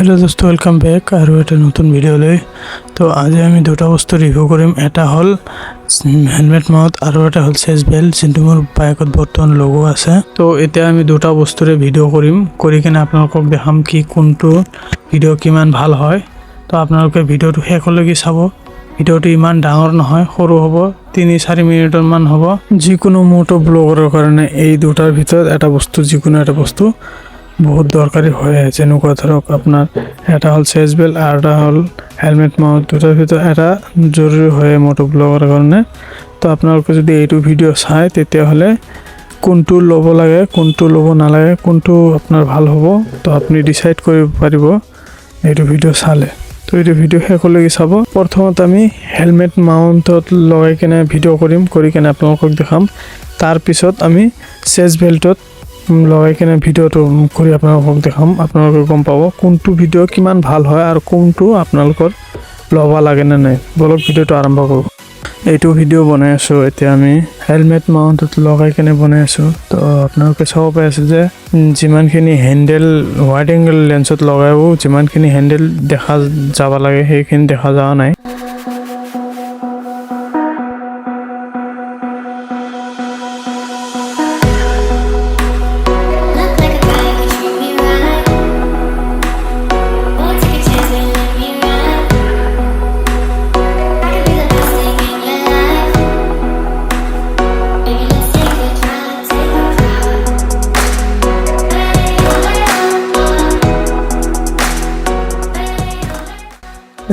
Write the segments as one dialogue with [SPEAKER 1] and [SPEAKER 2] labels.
[SPEAKER 1] hello दोस्तों welcome back और এটা নতুন ভিডিও লৈ তো আজি আমি দুটা বস্তু রিভিউ কৰিম এটা হল হেলমেট মাউথ আৰু এটা হল চেজ বেল্ট যিটো মোৰ বাইকত বৰ্তমান লোগো আছে তো এতিয়া আমি দুটা বস্তুৰে ভিডিও কৰিম কৰি কিনে আপোনালোকক দেখাম কি কোনটো ভিডিও কিমান ভাল হয় তো আপোনালোকে ভিডিওটো শেষলৈকে চাব ভিডিওটো ইমান ডাঙৰ নহয় সৰু হ'ব 3-4 মিনিটৰ মান হ'ব যিকোনো মোটো ব্লগৰৰ কাৰণে এই দুটাৰ ভিতৰত এটা বস্তু যিকোনো এটা বস্তু बहुत दरकारी है जेनेकुवा धरक आपनार एटा हल सेज बेल्ट और एटा हल हेलमेट माउथ दुटार भितर एटा जरूरी है मोटो ब्लगर कारणे तो आपनालोके जदि एटु भिडिओ चाय तेतिया हले कोनटु लबो लागे कोनटु लबो नालागे कोनटु आपनार भाल हबो तो आपनि डिसाइड करिब पारिबो एटु भिडिओ चाले तो एटु भिडिओ शेषলৈকে চাব प्रथमत आमी हेलमेट माउन्टत लगाइ केने भिडिओ करिम करि केने आपनालोকক देखाम तार पिছত आमी सेज बेल्टत লগাই কেনে ভিডিওটো কৰি আপোনালোকক দেখাম আপোনালোকে গম পাব কোনটো ভিডিও কিমান ভাল হয় আৰু কোনটো আপোনালোকৰ লবা লাগে না নাই বলক ভিডিওটো আৰম্ভ কৰো এইটো ভিডিও বনাই আছো এতিয়া আমি হেলমেট মাউন্টত লগাই কেনে বনাই আছো তো আপোনালোকে চাব পাই আছে যে যিমানখিনি হ্যান্ডেল ওয়াইড এঙ্গেল লেন্সত লগাইও যিমানখিনি হ্যান্ডেল দেখা যাব লাগে সেইখিনি দেখা যাওয়া নাই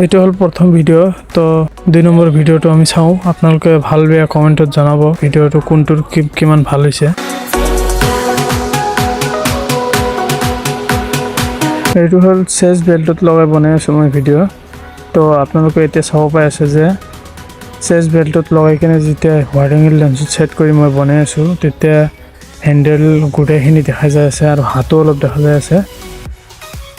[SPEAKER 1] এইটো হল প্ৰথম ভিডিও তো 2 নম্বৰ ভিডিওটো আমি চাও আপোনালোকে ভাল বেয়া কমেন্টত জনাব ভিডিওটো কোনটোৰ কিমান ভাল হৈছে এইটো হল চেজ বেল্টত লগাই বনাই আছো মই ভিডিও তো আপোনালোকে এতিয়া চাব পাই আছে যে চেজ বেল্টত লগাই কেনে যেতিয়া ওয়াইড এঙ্গেল লেন্স সেট কৰি মই বনাই আছো তেতিয়া হ্যান্ডেল গুটেখিনি দেখা যায় আছে আৰু হাতো অলপ দেখা যায় আছে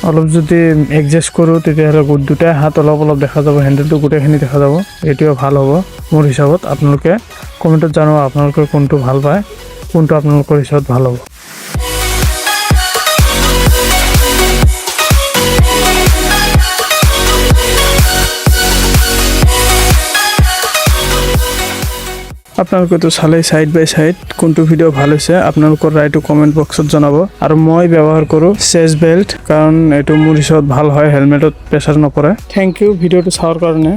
[SPEAKER 1] অলপ যদি এডজাস্ট কৰো তেতিয়াহলে দুটা হাত অলপ দেখা যাব হ্যান্ডেলটো গুটেখিনি দেখা যাব এটিও ভাল হ'ব মোৰ হিচাপত আপোনালোকে কমেন্টত জানাব আপোনালোকে কোনটো ভাল পায় কোনটো আপোনালোকৰ হিচাপত ভাল হ'ব আপোনালোকে তো চালে সাইড বাই সাইড কোনটো ভিডিও ভাল হৈছে আপোনালোকৰ ৰাইটো কমেন্ট বক্সত জনাব আৰু মই ব্যৱহাৰ কৰো চেজ বেল্ট কাৰণ এটো মোৰ হিচাপত ভাল হয় হেলমেটত প্ৰেছাৰ নপৰে থ্যাংক ইউ ভিডিওটো চাওয়াৰ কাৰণে